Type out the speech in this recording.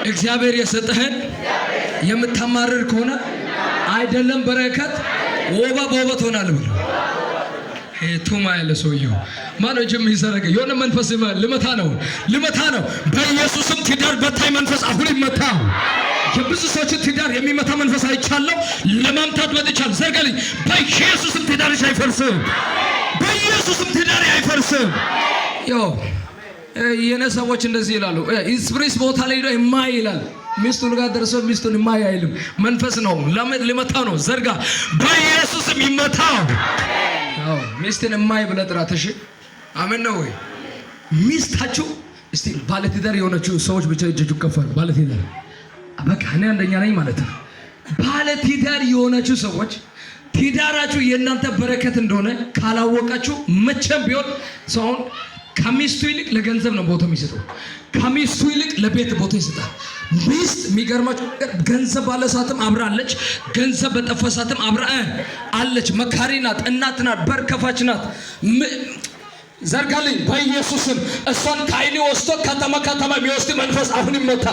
እግዚአብሔር የሰጠህን የምታማርር ከሆነ አይደለም በረከት ወባ በወበት ሆናል ብሎ ቱማ ያለ ሰውየው ማን እጅም ይሰረገ የሆነ መንፈስ ልመታ ነው በኢየሱስም ትዳር በታይ መንፈስ አሁን ይመታ የብዙ ሰዎች ትዳር የሚመታ መንፈስ አይቻለው ለማምታት ወጥቻል ዘርገልኝ በኢየሱስም ትዳርሽ አይፈርስም በኢየሱስም ትዳር አይፈርስም የነ ሰዎች እንደዚህ ይላሉ ኢስፕሪስ ቦታ ላይ ሄዶ የማይ ይላል ሚስቱን ጋር ደርሶ ሚስቱን የማይ አይልም መንፈስ ነው ለመታ ነው ዘርጋ በኢየሱስም ይመታ ሚስትን የማይ ብለህ ጥራት እሺ አሜን ነው ወይ ሚስታችሁ እስቲ ባለትዳር የሆነችው ሰዎች ብቻ እጃችሁ ከፍ አድርጉ ባለትዳር በቃ እኔ አንደኛ ነኝ ማለት ነው ባለትዳር የሆነችው ሰዎች ትዳራችሁ የእናንተ በረከት እንደሆነ ካላወቃችሁ መቼም ቢሆን ሰውን ከሚስቱ ይልቅ ለገንዘብ ነው ቦታ የሚሰጠው ከሚስቱ ይልቅ ለቤት ቦታ ይሰጣል ሚስት የሚገርማችሁ ገንዘብ ባለሳትም አብራለች ገንዘብ በጠፈሳትም አብራ አለች መካሪ ናት እናት ናት በር ከፋች ናት ዘርጋልኝ በኢየሱስም እሷን ከአይኔ ወስዶ ከተማ የሚወስድ መንፈስ አሁን ይመታ